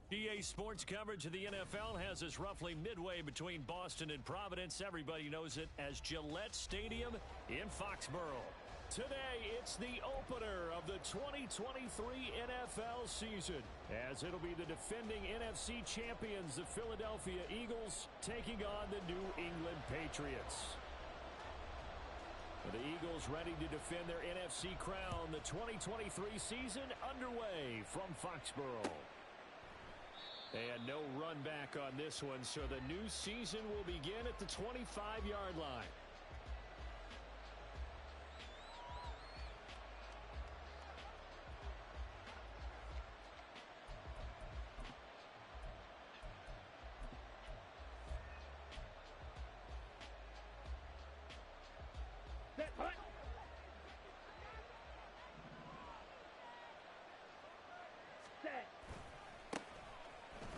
EA Sports coverage of the NFL has us roughly midway between Boston and Providence. Everybody knows it as Gillette Stadium in Foxborough. Today, it's the opener of the 2023 NFL season, as it'll be the defending NFC champions, the Philadelphia Eagles, taking on the New England Patriots. The Eagles ready to defend their NFC crown. The 2023 season underway from Foxborough. And no run back on this one, so the new season will begin at the 25-yard line.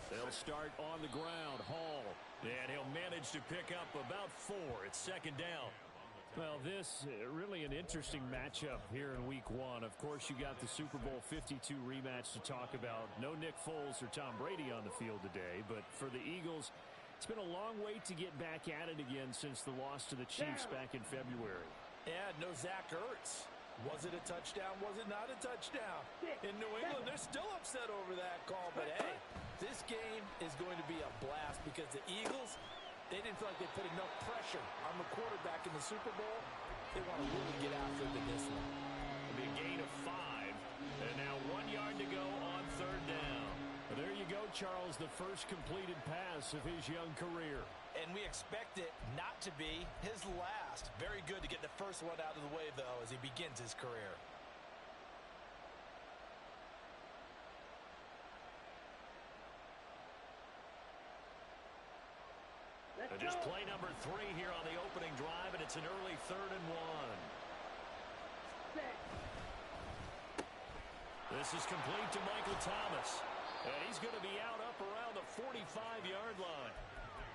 They'll start on the ground. Hall. And he'll manage to pick up about 4. It's second down. Well, this really an interesting matchup here in Week 1. Of course, you got the Super Bowl 52 rematch to talk about. No Nick Foles or Tom Brady on the field today. But for the Eagles, it's been a long wait to get back at it again since the loss to the Chiefs back in February. Yeah, no Zach Ertz. Was it a touchdown? Was it not a touchdown? In New England, they're still upset over that call. But, hey, this game is going to be a blast because the Eagles, they didn't feel like they put enough pressure on the quarterback in the Super Bowl. They want to really get after it in this one. It'll be a gain of 5. And now 1 yard to go on third down. Well, there you go, Charles, the first completed pass of his young career. And we expect it not to be his last. Very good to get the first one out of the way, though, as he begins his career. Just play number 3 here on the opening drive, and it's an early 3rd and 1. This is complete to Michael Thomas. And he's going to be out up around the 45-yard line.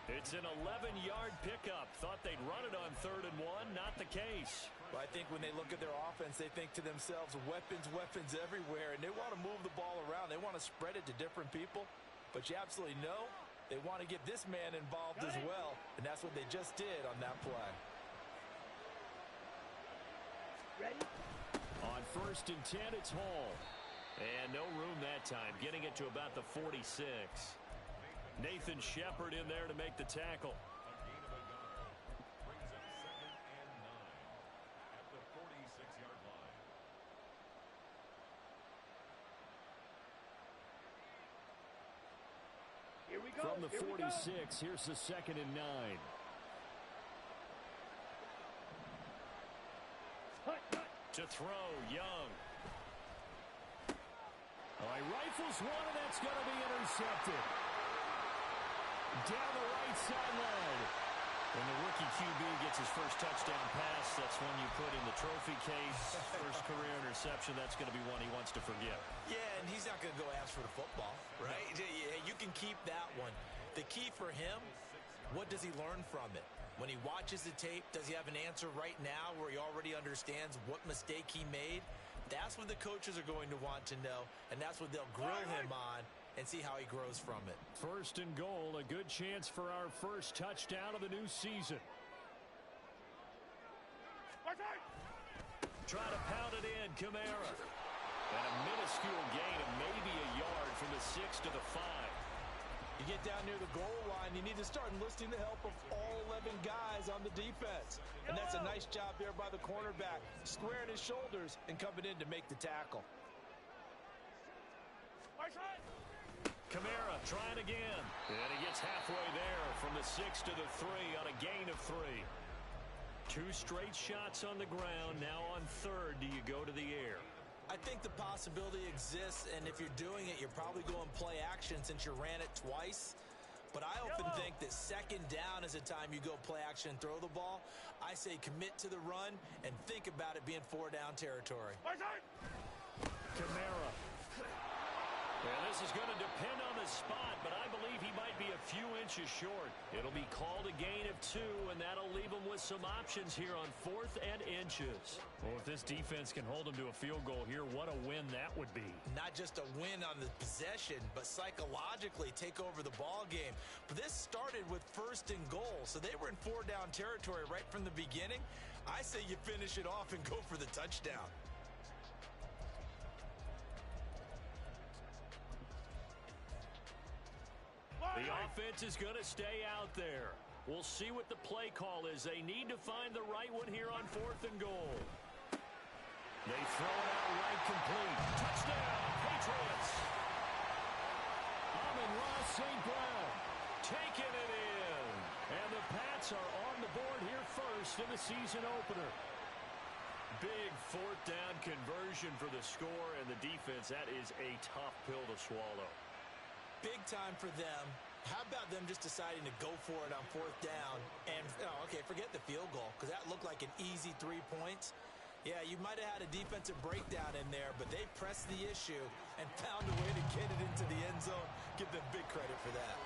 It's an 11-yard pickup. Thought they'd run it on 3rd and 1. Not the case. Well, I think when they look at their offense, they think to themselves, weapons, weapons everywhere. And they want to move the ball around. They want to spread it to different people. But you absolutely know they want to get this man involved as well. And that's what they just did on that play. Ready? On 1st and 10, it's Hall. And no room that time, getting it to about the 46. Nathan Shepard in there to make the tackle. Brings up 2nd and 9 at the 46-yard line. Here we go. From the 46, here's the 2nd and 9. To throw, Young. All right, rifles one, and that's going to be intercepted. Down the right sideline. When the rookie QB gets his first touchdown pass, that's one you put in the trophy case. First career interception, that's going to be one he wants to forget. Yeah, and he's not going to go ask for the football, right? No. You can keep that one. The key for him, what does he learn from it? When he watches the tape, does he have an answer right now where he already understands what mistake he made? That's what the coaches are going to want to know, and that's what they'll grill him on and see how he grows from it. 1st and goal, a good chance for our first touchdown of the new season. Try to pound it in, Kamara. And a minuscule gain of maybe a yard from the 6 to the 5. You get down near the goal line, you need to start enlisting the help of all 11 guys on the defense. And that's a nice job there by the cornerback, squaring his shoulders and coming in to make the tackle. Kamara trying again. And he gets halfway there from the 6 to the 3 on a gain of 3. 2 straight shots on the ground. Now on 3rd, do you go to the air? I think the possibility exists, and if you're doing it, you're probably going play action since you ran it twice. But I often think that 2nd down is a time you go play action and throw the ball. I say commit to the run and think about it being 4 down territory. Kamara. And This is going to depend on the spot, but I believe he might be a few inches short. It'll be called a gain of 2, and that'll leave him with some options here on 4th and inches. Well, if this defense can hold him to a field goal here, what a win that would be. Not just a win on the possession, but psychologically take over the ball game. But this started with 1st and goal, so they were in 4-down territory right from the beginning. I say you finish it off and go for the touchdown. The offense is going to stay out there. We'll see what the play call is. They need to find the right one here on 4th and goal. They throw it out right complete. Touchdown, Patriots. Amon-Ra St. Brown taking it in. And the Pats are on the board here first in the season opener. Big 4th down conversion for the score, and the defense, that is a tough pill to swallow. Big time for them. How about them just deciding to go for it on 4th down? And, okay, forget the field goal, because that looked like an easy 3 points. Yeah, you might have had a defensive breakdown in there, but they pressed the issue and found a way to get it into the end zone. Give them big credit for that.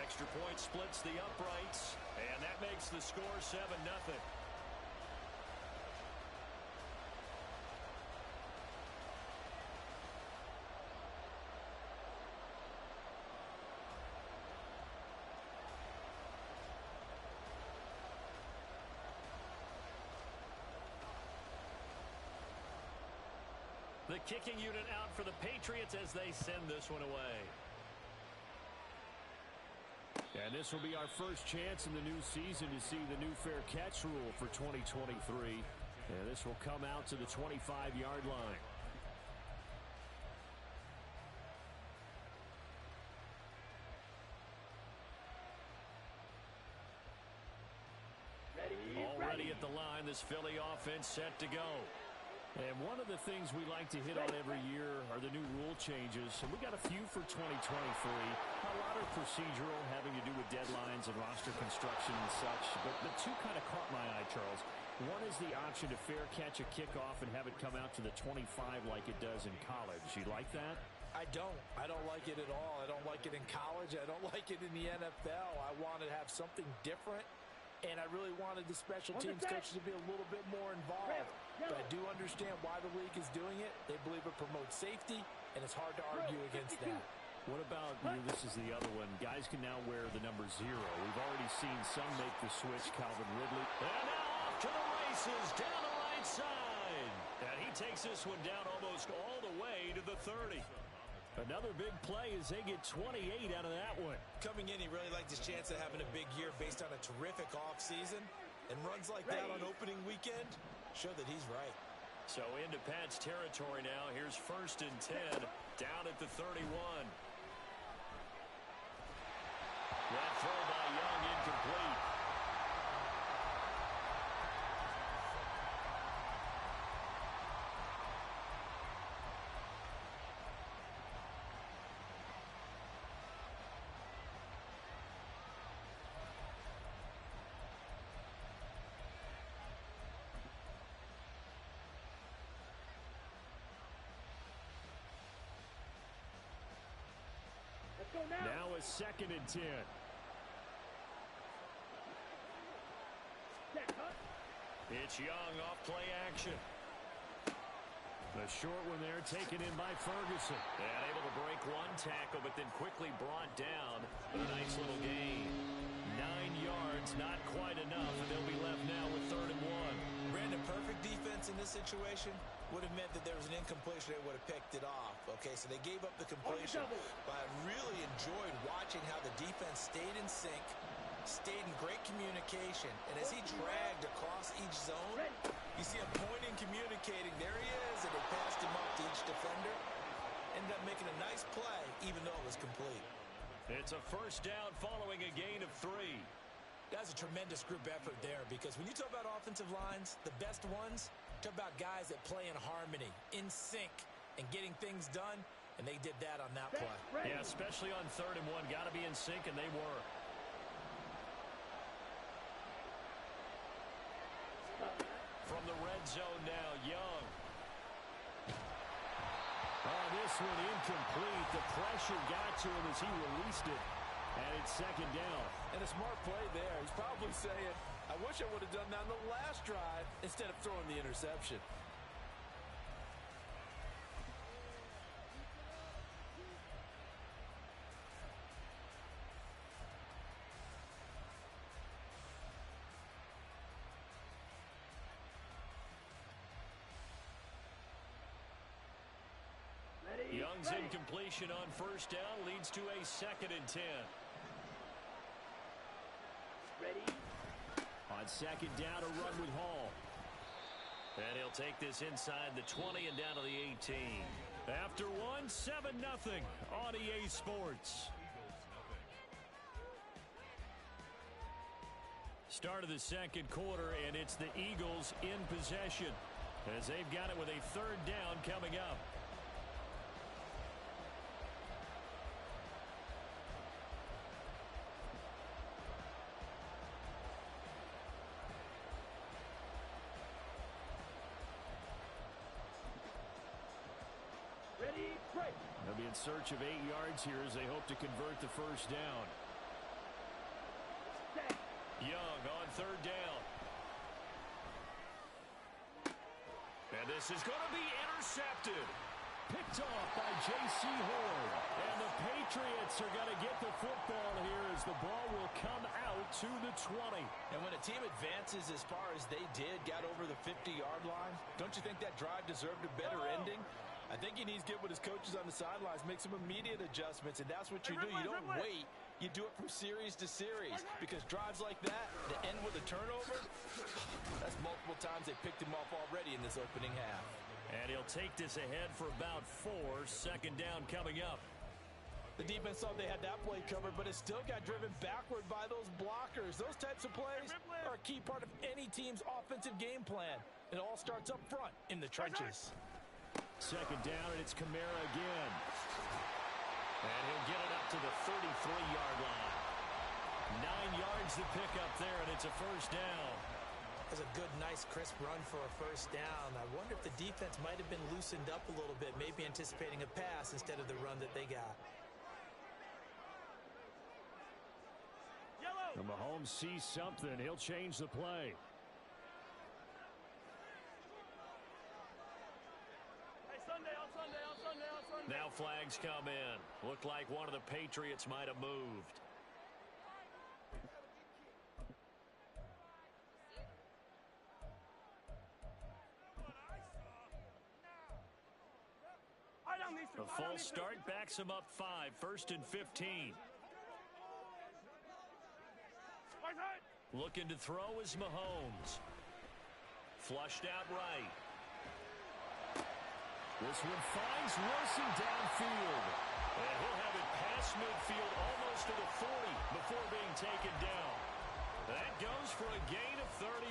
Extra point splits the uprights, and that makes the score 7-0. The kicking unit out for the Patriots as they send this one away. And this will be our first chance in the new season to see the new fair catch rule for 2023. And this will come out to the 25-yard line. Already at the line, this Philly offense set to go. And one of the things we like to hit on every year are the new rule changes. And we got a few for 2023. A lot are procedural, having to do with deadlines and roster construction and such. But the two kind of caught my eye, Charles. One is the option to fair catch a kickoff and have it come out to the 25 like it does in college. You like that? I don't. I don't like it at all. I don't like it in college. I don't like it in the NFL. I want to have something different. And I really wanted the special teams coaches to be a little bit more involved. But I do understand why the league is doing it. They believe it promotes safety, and it's hard to argue against that. What about, this is the other one, guys can now wear the number 0. We've already seen some make the switch, Calvin Ridley. And now off to the races, down the right side. And he takes this one down almost all the way to the 30. Another big play as they get 28 out of that one. Coming in, he really liked his chance of having a big year based on a terrific offseason. And runs like that on opening weekend show that he's right. So into Pats territory now. Here's 1st and 10 down at the 31. That throw by Young incomplete. Now a 2nd and 10. It's Young off play action. The short one there taken in by Ferguson. And able to break one tackle, but then quickly brought down. A nice little gain. 9 yards, not quite enough, and they'll be left now with 3rd and 1. Brandon, perfect defense in this situation would have meant that there was an incompletion. They would have picked it off. Okay, so they gave up the completion. But I really enjoyed watching how the defense stayed in sync, stayed in great communication. And as he dragged across each zone, you see him pointing, communicating. There he is, and they passed him up to each defender. Ended up making a nice play, even though it was complete. It's a 1st down following a gain of 3. That's a tremendous group effort there, because when you talk about offensive lines, the best ones, talk about guys that play in harmony, in sync, and getting things done, and they did that on that play. Yeah, especially on 3rd and 1. Got to be in sync, and they were. From the red zone now, Young. Oh, this one incomplete. The pressure got to him as he released it. And it's second down. And a smart play there. He's probably saying, I wish I would have done that on the last drive instead of throwing the interception. Young's incompletion on first down leads to a 2nd and 10. On second down, a run with Hall. And he'll take this inside the 20 and down to the 18. After one, 7-0 on EA Sports. Start of the second quarter, and it's the Eagles in possession as they've got it with a 3rd down coming up. They'll be in search of 8 yards here as they hope to convert the first down. Young on 3rd down. And this is going to be intercepted. Picked off by J.C. Horn. And the Patriots are going to get the football here as the ball will come out to the 20. And when a team advances as far as they did, got over the 50-yard line, don't you think that drive deserved a better ending? I think he needs to get with his coaches on the sidelines, make some immediate adjustments, and that's what you do. You don't wait. You do it from series to series, because drives like that, to end with a turnover, that's multiple times they picked him off already in this opening half. And he'll take this ahead for about 4. 2nd down coming up. The defense thought they had that play covered, but it still got driven backward by those blockers. Those types of plays are a key part of any team's offensive game plan. It all starts up front in the trenches. 2nd down, and it's Kamara again. And he'll get it up to the 33-yard line. 9 yards to pick up there, and it's a 1st down. That's a good, nice, crisp run for a 1st down. I wonder if the defense might have been loosened up a little bit, maybe anticipating a pass instead of the run that they got. And Mahomes sees something. He'll change the play. Now flags come in. Looked like one of the Patriots might have moved. A full start backs him up 5. 1st and 15. Looking to throw is Mahomes. Flushed out right. This one finds Wilson downfield. And he'll have it past midfield almost to the 40 before being taken down. That goes for a gain of 31.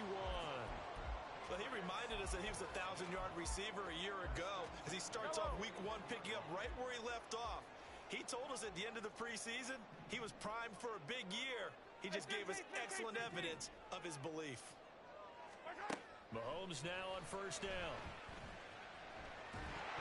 Well, he reminded us that he was a 1,000-yard receiver a year ago as he starts off week 1 picking up right where he left off. He told us at the end of the preseason he was primed for a big year. He just gave us excellent evidence of his belief. Mahomes now on 1st down.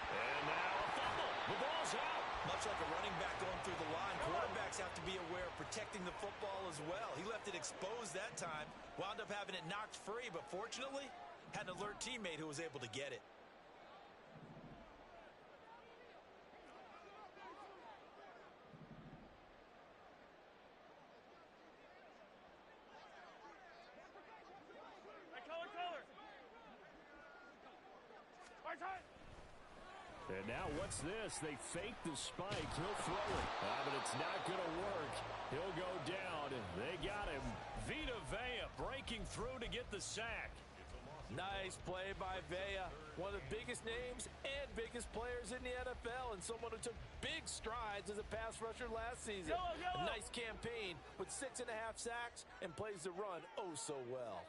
And now a fumble. The ball's out. Much like a running back going through the line, quarterbacks have to be aware of protecting the football as well. He left it exposed that time, wound up having it knocked free, but fortunately, had an alert teammate who was able to get it. And now what's this? They fake the spike. He'll throw it. But it's not going to work. He'll go down. They got him. Vita Vea breaking through to get the sack. Nice play by Vea. One of the biggest names and biggest players in the NFL, and someone who took big strides as a pass rusher last season. A nice campaign with 6.5 sacks and plays the run oh so well.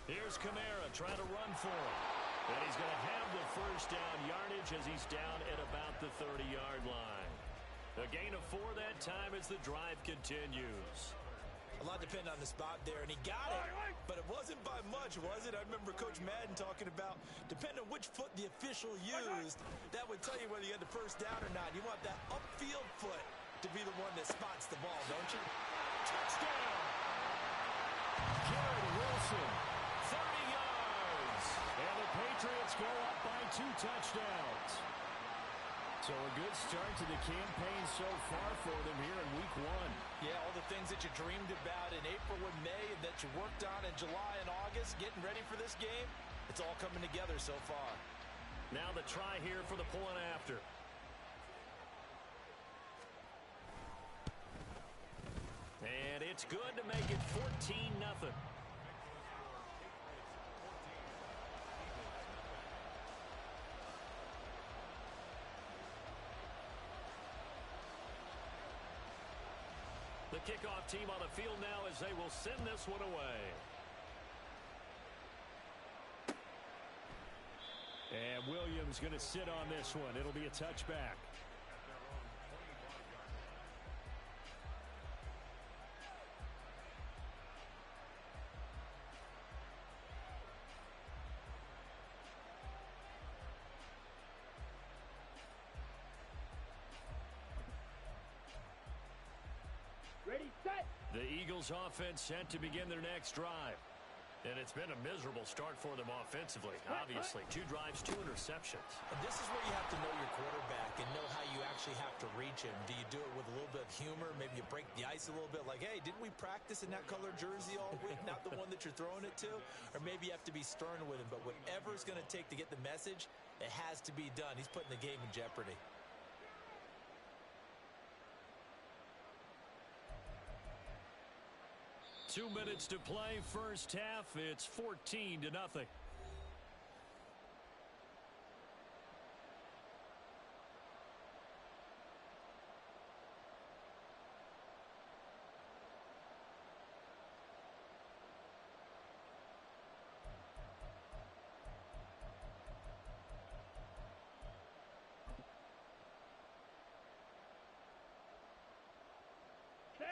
Here's Kamara trying to run for him. And he's going to have the 1st down yardage as he's down at about the 30-yard line. A gain of 4 that time as the drive continues. A lot depended on the spot there, and he got it, but it wasn't by much, was it? I remember Coach Madden talking about, depending on which foot the official used, that would tell you whether you had the first down or not. You want that upfield foot to be the one that spots the ball, don't you? Touchdown! Garrett Wilson, 30 yards. And the Patriots go up by 2 touchdowns. So a good start to the campaign so far for them here in week 1. Yeah, all the things that you dreamed about in April and May and that you worked on in July and August, getting ready for this game, it's all coming together so far. Now the try here for the point after. And it's good to make it 14-0. The kickoff team on the field now as they will send this one away. And Williams going to sit on this one. It'll be a touchback. The Eagles offense set to begin their next drive. And it's been a miserable start for them offensively, obviously. 2 drives, 2 interceptions. And this is where you have to know your quarterback and know how you actually have to reach him. Do you do it with a little bit of humor? Maybe you break the ice a little bit like, hey, didn't we practice in that color jersey all week? Not the one that you're throwing it to? Or maybe you have to be stern with him. But whatever it's going to take to get the message, it has to be done. He's putting the game in jeopardy. Two minutes to play, first half. It's 14-0.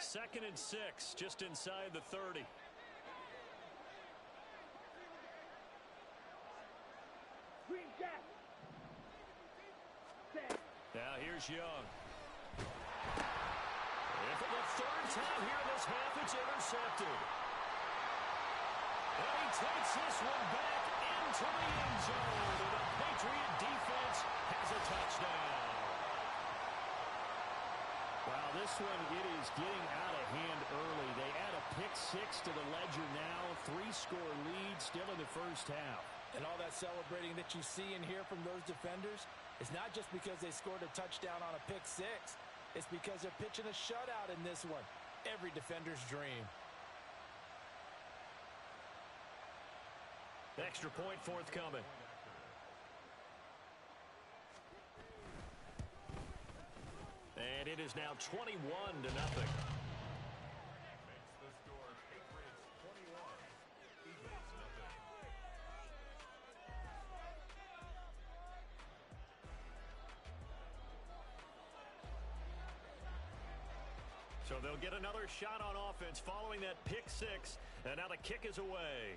Second and 6, just inside the 30. Now here's Young. And for the 3rd time here in this half, it's intercepted. And he takes this one back into the end zone. And the Patriot defense has a touchdown. Wow, this one, it is getting out of hand early. They add a pick-6 to the ledger now. 3-score lead still in the first half. And all that celebrating that you see and hear from those defenders is not just because they scored a touchdown on a pick-6. It's because they're pitching a shutout in this one. Every defender's dream. Extra point forthcoming. And it is now 21-0. Makes the score Patriots 21, Eagles nothing. So they'll get another shot on offense following that pick-6. And now the kick is away.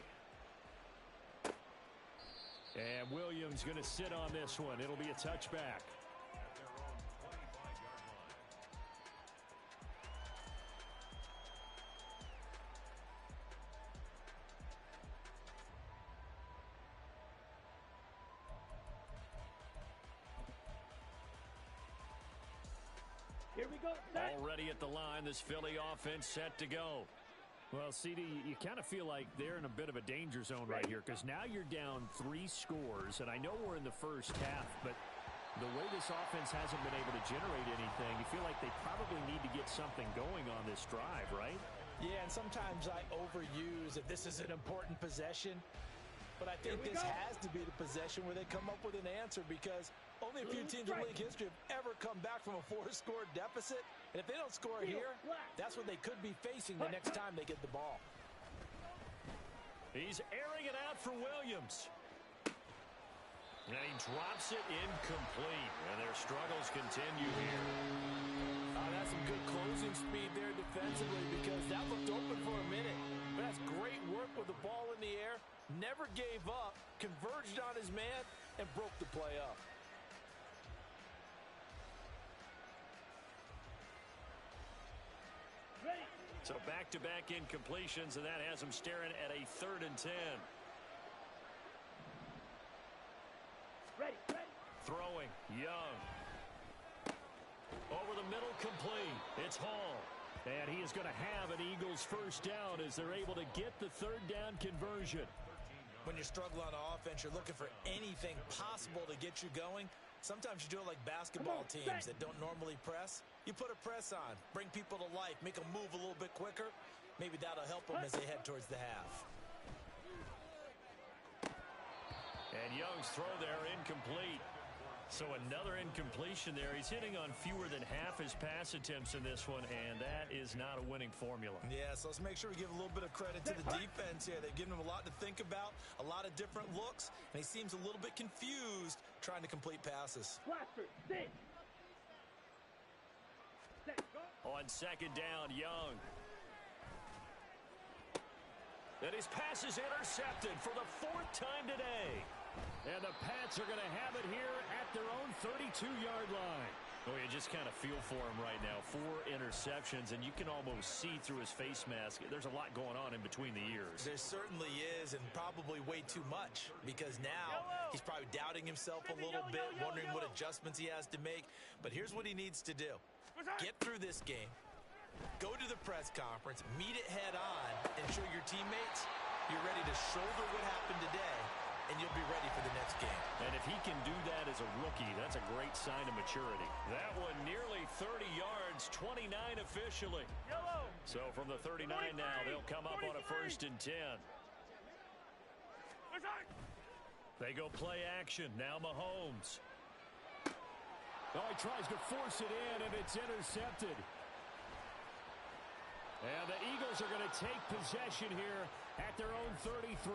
And Williams going to sit on this one. It'll be a touchback. Here we go. Already at the line, this Philly offense set to go. Well, CD, you kind of feel like they're in a bit of a danger zone right here because now you're down 3 scores, and I know we're in the first half, but the way this offense hasn't been able to generate anything, you feel like they probably need to get something going on this drive, right? Yeah, and sometimes I overuse if this is an important possession, but I think this has to be the possession where they come up with an answer because only a few teams in league history have ever come back from a 4-score deficit. And if they don't score here, that's what they could be facing the next time they get the ball. He's airing it out for Williams. And he drops it incomplete. And their struggles continue here. That's some good closing speed there defensively because that looked open for a minute. But that's great work with the ball in the air. Never gave up, converged on his man, and broke the play up. Ready. So back-to-back incompletions, and that has him staring at a 3rd and 10. Ready. Ready. Throwing, Young. Over the middle, complete. It's Hall. And he is going to have an Eagles first down as they're able to get the 3rd down conversion. When you're struggling on offense, you're looking for anything possible to get you going. Sometimes you do it like basketball teams that don't normally press. You put a press on, bring people to life, make them move a little bit quicker. Maybe that'll help them as they head towards the half. And Young's throw there incomplete. So another incompletion there. He's hitting on fewer than half his pass attempts in this one, and that is not a winning formula. Yeah, so let's make sure we give a little bit of credit to the defense here. They've given him a lot to think about, a lot of different looks, and he seems a little bit confused trying to complete passes. Blaster. Sit. Set. Go. On 2nd down, Young. And his pass is intercepted for the 4th time today. And the Pats are going to have it here at their own 32-yard line. Oh, you just kind of feel for him right now. 4 interceptions, and you can almost see through his face mask. There's a lot going on in between the ears. There certainly is, and probably way too much, because now he's probably doubting himself a little bit, wondering what adjustments he has to make. But here's what he needs to do. Get through this game, go to the press conference, meet it head on, and show your teammates you're ready to shoulder what happened today, and you'll be ready for the next game. And if he can do that as a rookie, that's a great sign of maturity. That one nearly 30 yards, 29 officially. Yellow. So from the 39 now, they'll come up on a 1st and 10. They go play action. Now Mahomes. Oh, he tries to force it in, and it's intercepted. And the Eagles are going to take possession here at their own 33.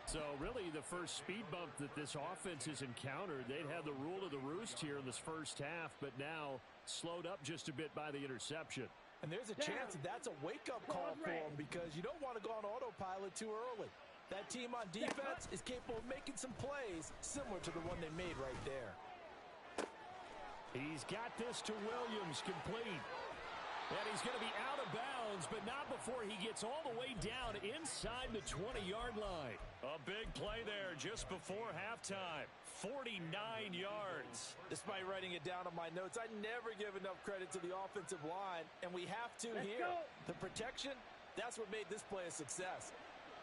So really the first speed bump that this offense has encountered. They'd had the rule of the roost here in this first half, but now slowed up just a bit by the interception. And there's a chance that that's a wake-up call for them because you don't want to go on autopilot too early. That team on defense is capable of making some plays similar to the one they made right there. He's got this to Williams, complete. And he's going to be out of bounds, but not before he gets all the way down inside the 20-yard line. A big play there just before halftime. 49 yards. Despite writing it down on my notes, I never give enough credit to the offensive line, and we have to here. The protection, that's what made this play a success.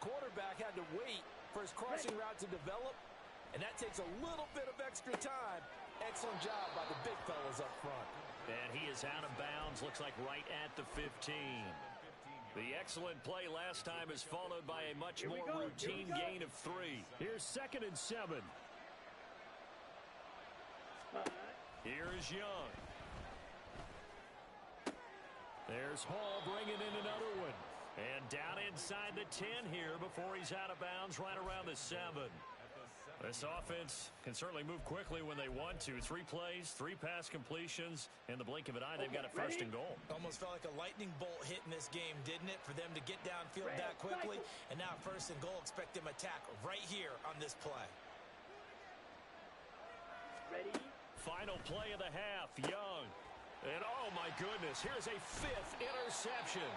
Quarterback had to wait for his crossing route to develop, and that takes a little bit of extra time. Excellent job by the big fellas up front. And he is out of bounds, looks like right at the 15. The excellent play last time is followed by a much more routine gain of 3. Here's 2nd and 7. Here is Young. There's Hall bringing in another one. And down inside the 10 here before he's out of bounds right around the 7. This offense can certainly move quickly when they want to. 3 plays, 3 pass completions. In the blink of an eye, they've got a 1st and goal. Almost felt like a lightning bolt hit in this game, didn't it? For them to get downfield that quickly. And now 1st and goal, expect them attack right here on this play. Ready. Final play of the half, Young. And oh my goodness, here's a 5th interception.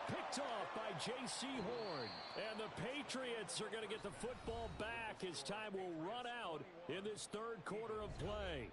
Picked off by J.C. Horn. And the Patriots are going to get the football back as time will run out in this 3rd quarter of play.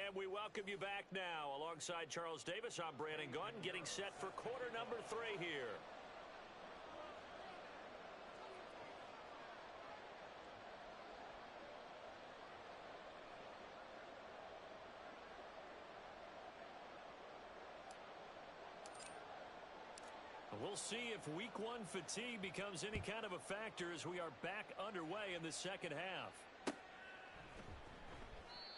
And we welcome you back now. Alongside Charles Davis, I'm Brandon Gunn, getting set for quarter number 3 here. We'll see if week one fatigue becomes any kind of a factor as we are back underway in the second half.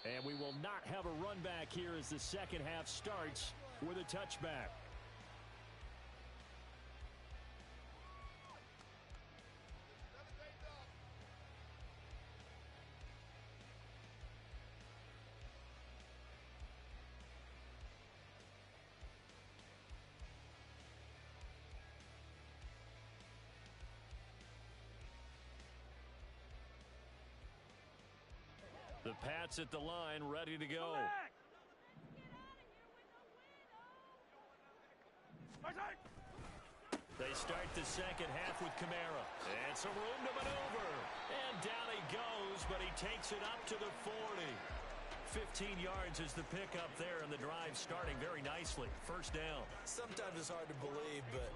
And we will not have a run back here as the second half starts with a touchback. The Pats at the line, ready to go. They start the second half with Kamara. And some room to maneuver. And down he goes, but he takes it up to the 40. 15 yards is the pickup there, and the drive starting very nicely. First down. Sometimes it's hard to believe, but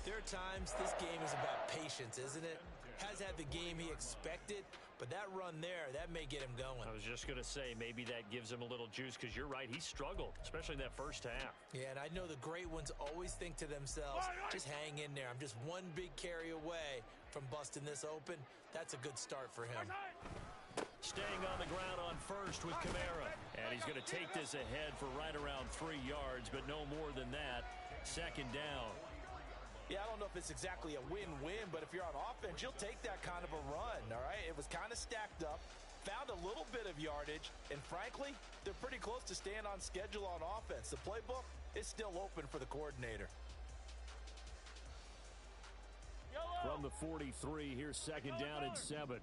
there are times this game is about patience, isn't it? Has had the game he expected, but that run there, that may get him going. I was just going to say, maybe that gives him a little juice, because you're right, he struggled, especially in that first half. Yeah, and I know the great ones always think to themselves, just hang in there. I'm just one big carry away from busting this open. That's a good start for him. Staying on the ground on first with Kamara. And he's going to take this ahead for right around 3 yards, but no more than that. Second down. Yeah, I don't know if it's exactly a win-win, but if you're on offense, you'll take that kind of a run, all right? It was kind of stacked up, found a little bit of yardage, and frankly, they're pretty close to staying on schedule on offense. The playbook is still open for the coordinator. From the 43, here's second down and 7.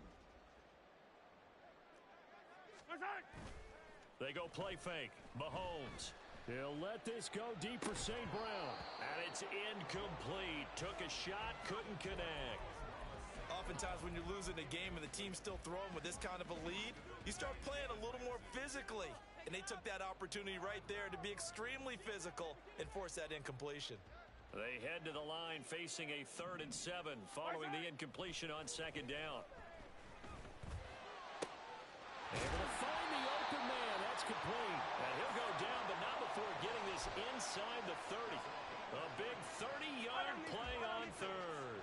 They go play fake. Mahomes. He'll let this go deep for St. Brown. And it's incomplete. Took a shot, couldn't connect. Oftentimes when you're losing a game and the team's still throwing with this kind of a lead, you start playing a little more physically. And they took that opportunity right there to be extremely physical and force that incompletion. They head to the line facing a 3rd and 7 following the incompletion on second down. Able to find the open man. That's complete. And he'll go down, but not before getting this inside the 30. A big 30-yard play on 3rd.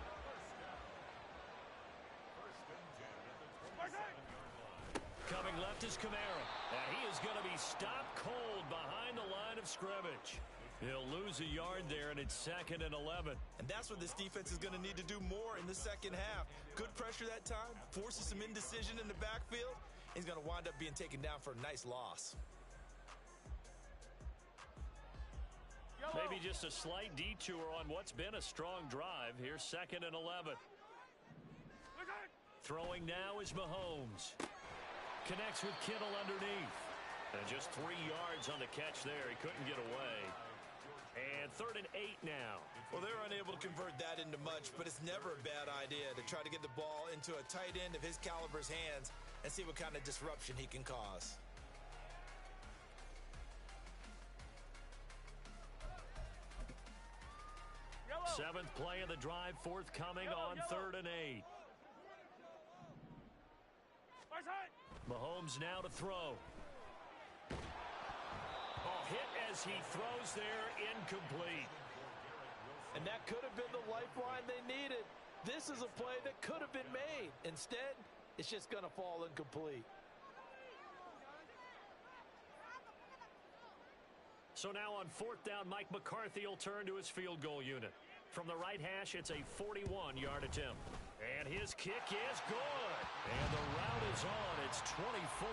Coming left is Kamara. And he is going to be stopped cold behind the line of scrimmage. He'll lose a yard there, and it's 2nd and 11. And that's what this defense is going to need to do more in the second half. Good pressure that time, forces some indecision in the backfield. He's going to wind up being taken down for a nice loss. Maybe just a slight detour on what's been a strong drive. Here's 2nd and 11. Throwing now is Mahomes. Connects with Kittle underneath. And just 3 yards on the catch there. He couldn't get away. And 3rd and 8 now. Well, they're unable to convert that into much, but it's never a bad idea to try to get the ball into a tight end of his caliber's hands and see what kind of disruption he can cause. Seventh play of the drive forthcoming on 3rd and 8. Mahomes now to throw. Hit as he throws there, incomplete. And that could have been the lifeline they needed. This is a play that could have been made. Instead, it's just going to fall incomplete. So now on 4th down, Mike McCarthy will turn to his field goal unit. From the right hash, it's a 41-yard attempt. And his kick is good. And the route is on. It's 24-0.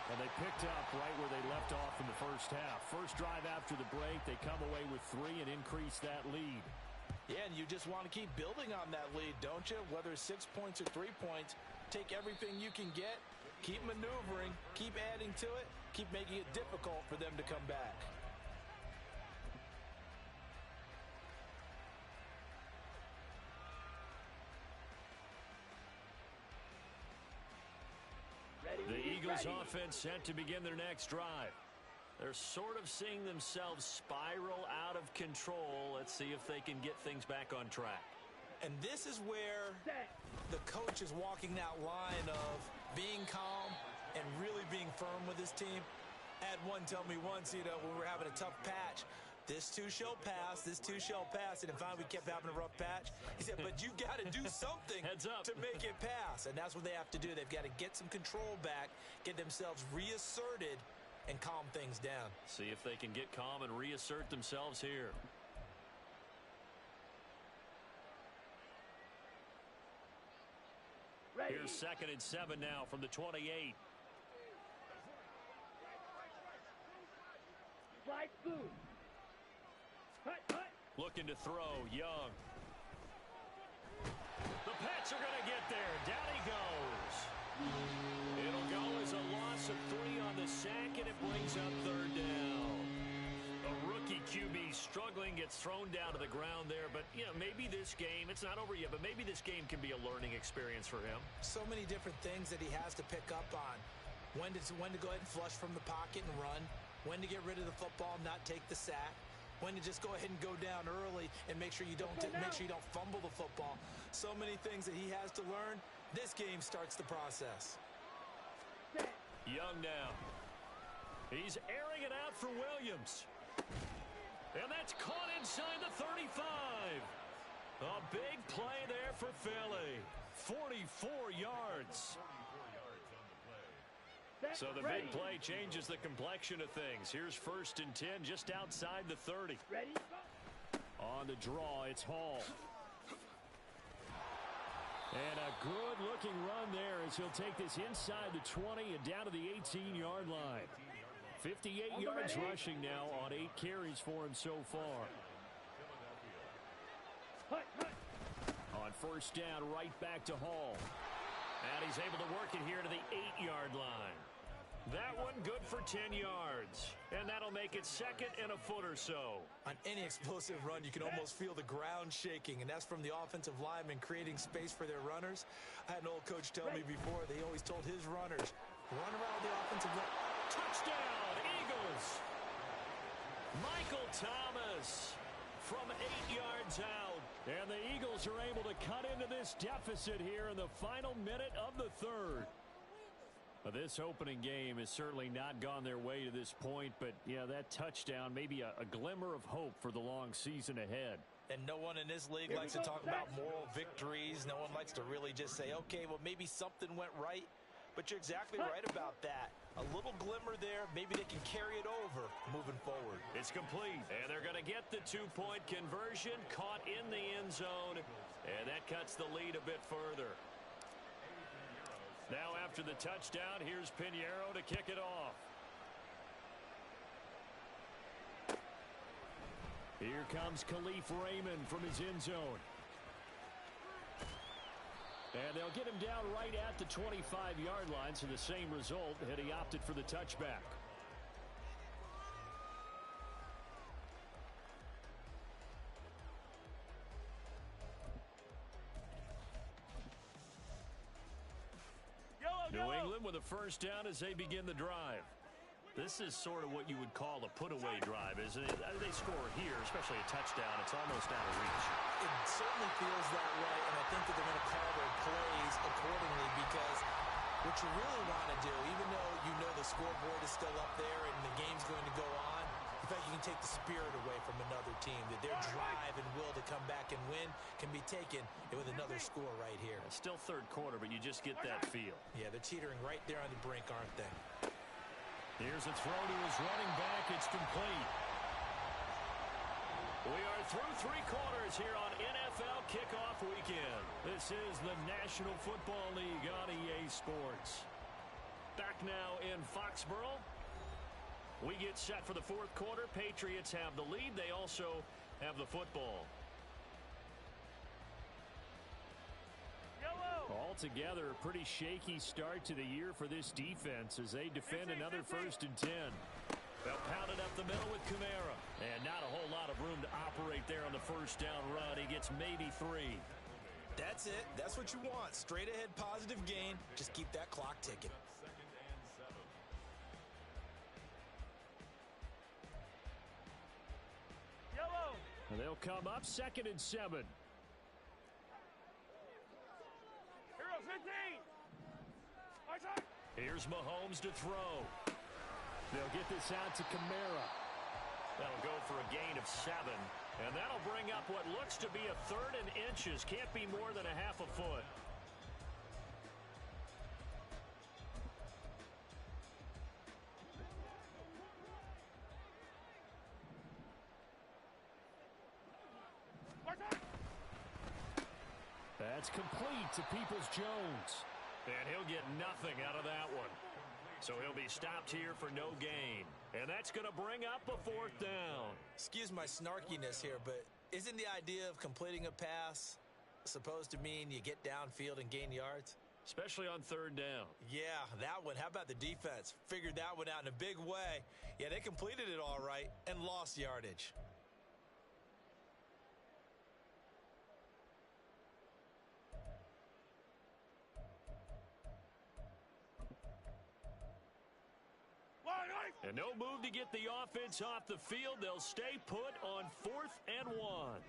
And they picked up right where they left off in the first half. First drive after the break, they come away with 3 and increase that lead. Yeah, and you just want to keep building on that lead, don't you? Whether it's 6 points or 3 points, take everything you can get, keep maneuvering, keep adding to it, keep making it difficult for them to come back. The Eagles offense set to begin their next drive. They're sort of seeing themselves spiral out of control. Let's see if they can get things back on track. And this is where the coach is walking that line of being calm and really being firm with his team. I had one tell me once, when we were having a tough patch, This too shall pass. This too shall pass. And finally, we kept having a rough patch. He said, but you got to do something Heads up. to make it pass. And that's what they have to do. They've got to get some control back, get themselves reasserted, and calm things down. See if they can get calm and reassert themselves here. Ready. Here's 2nd and 7 now from the 28. Slide through. Hut, hut. Looking to throw, Young. The Pats are going to get there. Down he goes. It'll go as a loss of 3 on the sack, and it brings up 3rd down. A rookie QB struggling, gets thrown down to the ground there. But, you know, maybe this game, it's not over yet, but maybe this game can be a learning experience for him. So many different things that he has to pick up on. When to go ahead and flush from the pocket and run. When to get rid of the football, not take the sack. When to just go ahead and go down early and make sure you don't fumble the football. So many things that he has to learn. This game starts the process. Set. Young now. He's airing it out for Williams. And that's caught inside the 35. A big play there for Philly. 44 yards. Set. So the Ready. big play changes the complexion of things. Here's 1st and 10 just outside the 30. Ready. Go. On the draw, it's Hall. And a good-looking run there as he'll take this inside the 20 and down to the 18-yard line. 58 yards rushing now on 8 carries for him so far. Hut, hut. On 1st down, right back to Hall. And he's able to work it here to the 8-yard line. That one good for 10 yards. And that'll make it 2nd and a foot or so. On any explosive run, you can almost feel the ground shaking, and that's from the offensive linemen creating space for their runners. I had an old coach tell me before, they always told his runners, run around the offensive line. Touchdown, Eagles. Michael Thomas from 8 yards out. And the Eagles are able to cut into this deficit here in the final minute of the 3rd. This opening game has certainly not gone their way to this point, but, yeah, that touchdown, maybe a glimmer of hope for the long season ahead. And no one in this league likes to talk about moral victories. No one likes to really just say, okay, well, maybe something went right. But you're exactly right about that. A little glimmer there. Maybe they can carry it over moving forward. It's complete, and they're going to get the 2-point conversion, caught in the end zone, and that cuts the lead a bit further. Now after the touchdown, here's Pinheiro to kick it off. Here comes Khalif Raymond from his end zone. And they'll get him down right at the 25-yard line, so the same result, and he opted for the touchback. New England with a 1st down as they begin the drive. This is sort of what you would call a put-away drive, isn't it? They score here, especially a touchdown. It's almost out of reach. It certainly feels that way, and I think that they're going to call their plays accordingly because what you really want to do, even though you know the scoreboard is still up there and the game's going to go on, in fact, you can take the spirit away from another team, that their drive and will to come back and win can be taken with another score right here. It's still 3rd quarter, but you just get that feel. Yeah, they're teetering right there on the brink, aren't they? Here's a throw to his running back. It's complete. We are through 3 quarters here on NFL Kickoff Weekend. This is the National Football League on EA Sports. Back now in Foxborough. We get set for the 4th quarter. Patriots have the lead. They also have the football. Altogether, a pretty shaky start to the year for this defense as they defend another 1st and 10. They'll pound it up the middle with Kamara. And not a whole lot of room to operate there on the 1st down run. He gets maybe 3. That's it. That's what you want. Straight ahead positive gain. Just keep that clock ticking. And they'll come up 2nd and 7. Here's Mahomes to throw. They'll get this out to Kamara. That'll go for a gain of 7. And that'll bring up what looks to be a 3rd and inches. Can't be more than a half a foot. That's complete to Peoples-Jones. And he'll get nothing out of that one. So he'll be stopped here for no gain. And that's going to bring up a 4th down. Excuse my snarkiness here, but isn't the idea of completing a pass supposed to mean you get downfield and gain yards? Especially on 3rd down. Yeah, that one. How about the defense? Figured that one out in a big way. Yeah, they completed it all right and lost yardage. And no move to get the offense off the field. They'll stay put on 4th and 1.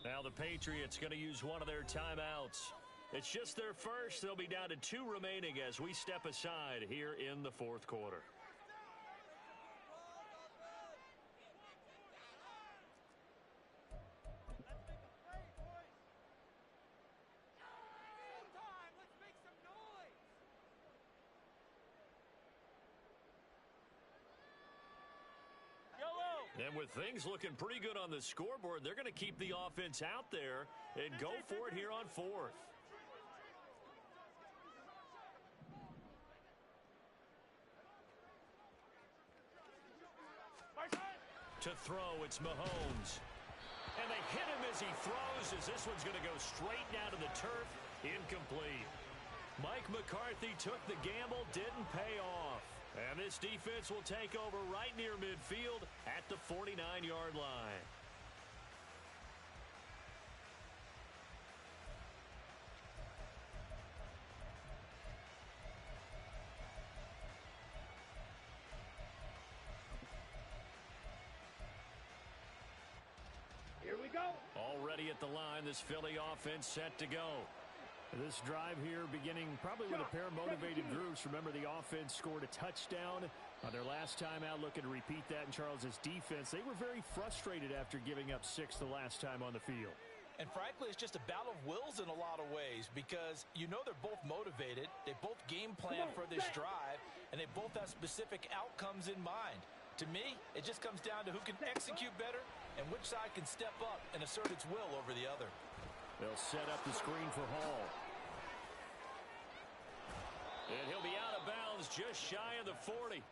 Now the Patriots going to use one of their timeouts. It's just their first. They'll be down to 2 remaining as we step aside here in the 4th quarter. And with things looking pretty good on the scoreboard, they're going to keep the offense out there and go for it here on 4th. To throw, it's Mahomes. And they hit him as he throws, as this one's going to go straight down to the turf. Incomplete. Mike McCarthy took the gamble, didn't pay off. And this defense will take over right near midfield at the 49-yard line. Here we go. Already at the line, this Philly offense set to go. This drive here beginning probably with a pair of motivated groups. Remember, the offense scored a touchdown on their last time out. Looking to repeat that in Charles's defense. They were very frustrated after giving up 6 the last time on the field. And frankly, it's just a battle of wills in a lot of ways because you know they're both motivated. They both game plan for this drive, and they both have specific outcomes in mind. To me, it just comes down to who can execute better and which side can step up and assert its will over the other. They'll set up the screen for Hall. And he'll be out of bounds just shy of the 40.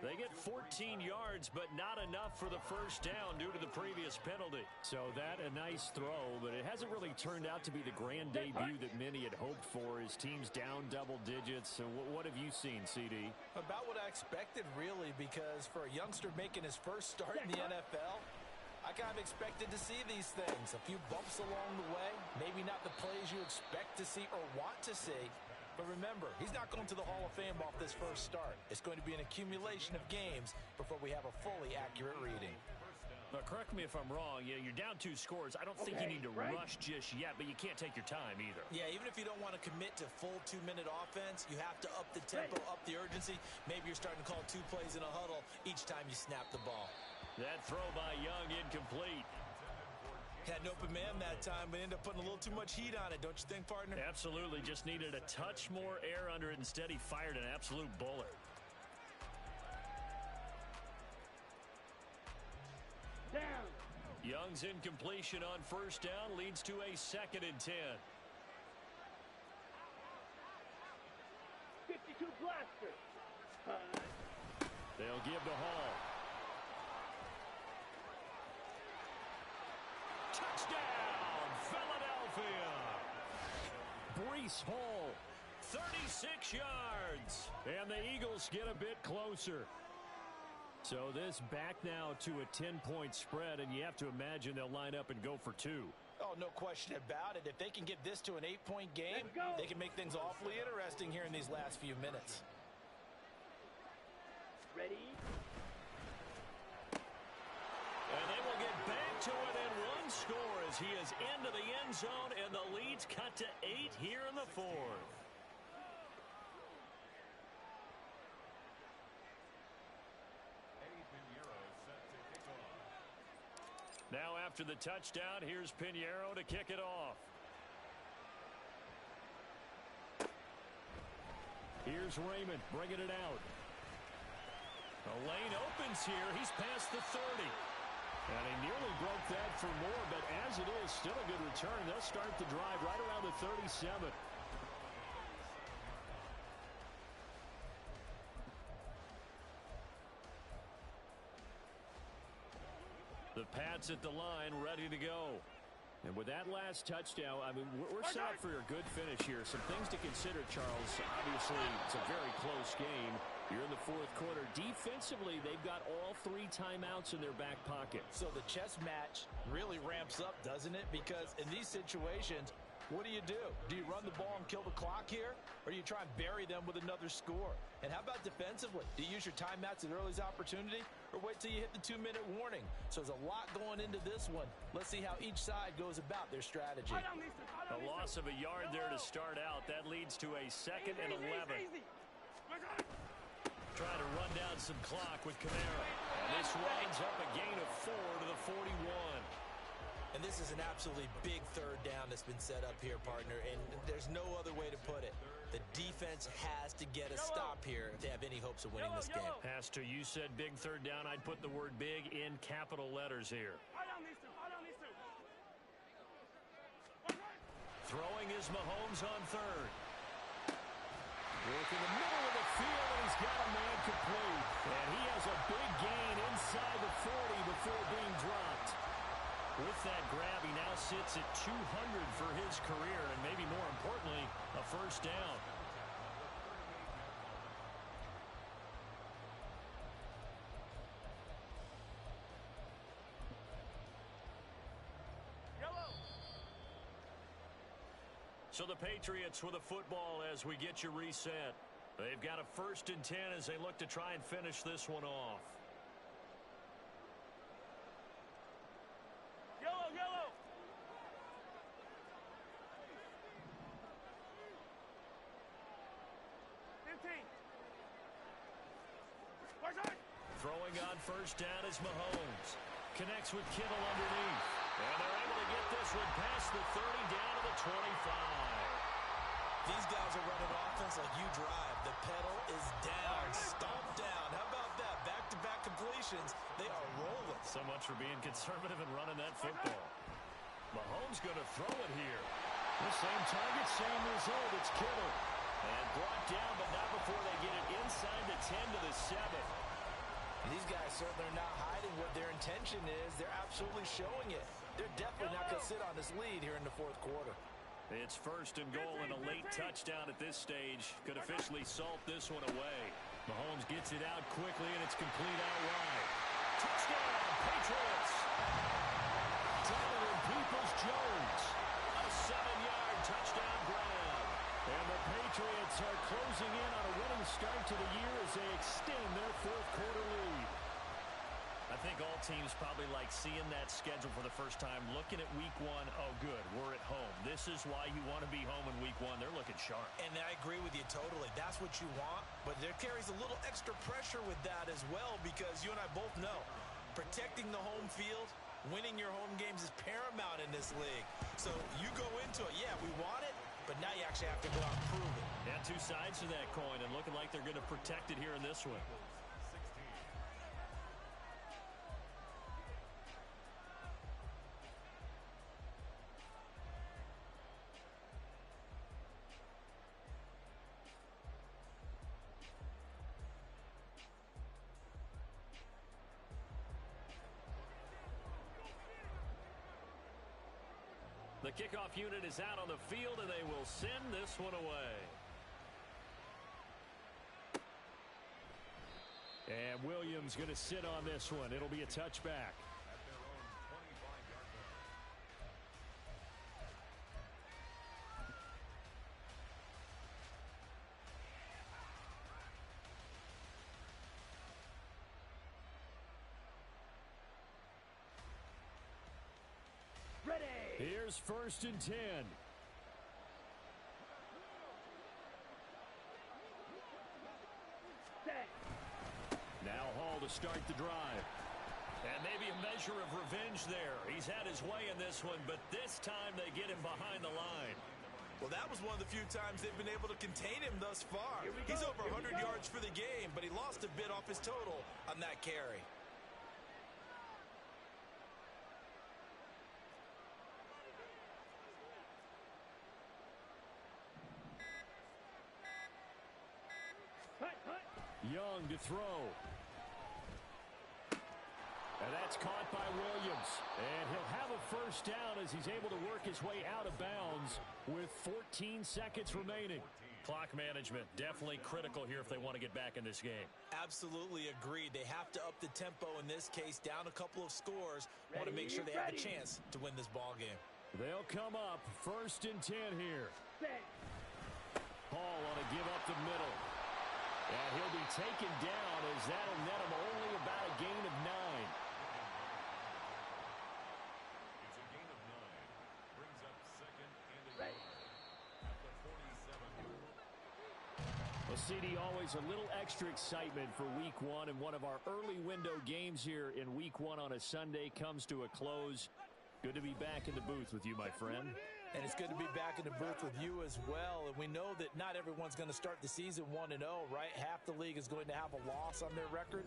They get 14 yards, but not enough for the first down due to the previous penalty. So that a nice throw, but it hasn't really turned out to be the grand debut that many had hoped for. His team's down double digits. So what have you seen, CD? About what I expected, really, because for a youngster making his first start in the NFL, I kind of expected to see these things. A few bumps along the way, maybe not the plays you expect to see or want to see. But remember, he's not going to the Hall of Fame off this first start. It's going to be an accumulation of games before we have a fully accurate reading. Now, correct me if I'm wrong. Yeah, you're down 2 scores. I don't think you need to rush just yet, but you can't take your time either. Yeah, even if you don't want to commit to full 2-minute offense, you have to up the tempo, up the urgency. Maybe you're starting to call 2 plays in a huddle each time you snap the ball. That throw by Young incomplete. Had an open man that time, but ended up putting a little too much heat on it, don't you think, partner? Absolutely. Just needed a touch more air under it. Instead, he fired an absolute bullet. Down. Young's incompletion on first down leads to a 2nd and 10. 52 blaster. They'll give to Hall. Touchdown, Philadelphia. Breece Hall, 36 yards. And the Eagles get a bit closer. So this back now to a 10-point spread, and you have to imagine they'll line up and go for 2. Oh, no question about it. If they can get this to an 8-point game, they can make things awfully interesting here in these last few minutes. Ready? And they will get back to it in 1 score as he is into the end zone, and the lead's cut to 8 here in the 4th. Now after the touchdown, here's Pinheiro to kick it off. Here's Raymond bringing it out. The lane opens here. He's past the 30. And he nearly broke that for more, but as it is, still a good return. They'll start the drive right around the 37. The Pats at the line, ready to go. And with that last touchdown, I mean, we're set up for a good finish here. Some things to consider, Charles. Obviously, it's a very close game. You're in the fourth quarter. Defensively, they've got all 3 timeouts in their back pocket. So the chess match really ramps up, doesn't it? Because in these situations, what do? Do you run the ball and kill the clock here? Or do you try and bury them with another score? And how about defensively? Do you use your timeouts at early's opportunity? Or wait till you hit the 2-minute warning? So there's a lot going into this one. Let's see how each side goes about their strategy. A loss of a yard there to start out. That leads to a 2nd and 11. Trying to run down some clock with Kamara. And this winds up a gain of 4 to the 41. And this is an absolutely big third down that's been set up here, partner, and there's no other way to put it. The defense has to get a stop here if they have any hopes of winning this game. Pastor, you said big third down. I'd put the word big in capital letters here. Throwing is Mahomes on third. Work in the middle of the field, and he's got a man complete. And he has a big gain inside the 40 before being dropped. With that grab, he now sits at 200 for his career, and maybe more importantly, a first down. So the Patriots with a football as we get you reset. They've got a 1st and 10 as they look to try and finish this one off. Yellow. Throwing on first down is Mahomes. Connects with Kittle underneath. And they're able to get this one past the 30 down to the 25. These guys are running offense like you drive. The pedal is down, stomped down. How about that? Back-to-back completions. They are rolling. So much for being conservative and running that football. Mahomes going to throw it here. The same target, same result. It's Kittle. And brought down, but not before they get it inside the 10 to the 7. These guys certainly are not hiding what their intention is. They're absolutely showing it. They're definitely not going to sit on this lead here in the fourth quarter. It's 1st and goal, and a late touchdown at this stage could officially salt this one away. Mahomes gets it out quickly, and it's complete out wide. Touchdown, Patriots! Donovan Peoples-Jones. A 7-yard touchdown grab. And the Patriots are closing in on a winning start to the year as they extend their fourth quarter lead. I think all teams probably like seeing that schedule for the first time, looking at week 1. Oh, good, we're at home. This is why you want to be home in week 1. They're looking sharp. And I agree with you totally. That's what you want, but there carries a little extra pressure with that as well because you and I both know protecting the home field, winning your home games is paramount in this league. So you go into it, yeah, we want it, but now you actually have to go out and prove it. Yeah, 2 sides to that coin, and looking like they're going to protect it here in this one. The kickoff unit is out on the field, and they will send this one away. And Williams going to sit on this one. It'll be a touchback. Here's 1st and 10. Now Hall to start the drive. And maybe a measure of revenge there. He's had his way in this one, but this time they get him behind the line. Well, that was one of the few times they've been able to contain him thus far. He's over 100 yards for the game, but he lost a bit off his total on that carry. Young to throw. And that's caught by Williams. And he'll have a first down as he's able to work his way out of bounds with 14 seconds remaining. Clock management definitely critical here if they want to get back in this game. Absolutely agreed. They have to up the tempo in this case, down a couple of scores. Want to make sure they have a chance to win this ball game. They'll come up 1st and 10 here. Hall on a give up the middle. And he'll be taken down as that'll net him only about a gain of 9. It's a gain of 9. Brings up 2nd and 8 at the 47. Well, CD, always a little extra excitement for Week 1, and one of our early window games here in Week 1 on a Sunday comes to a close. Good to be back in the booth with you, my friend. And it's good to be back in the booth with you as well. And we know that not everyone's going to start the season 1-0, right? Half the league is going to have a loss on their record.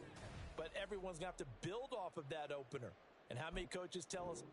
But everyone's going to have to build off of that opener. And how many coaches tell us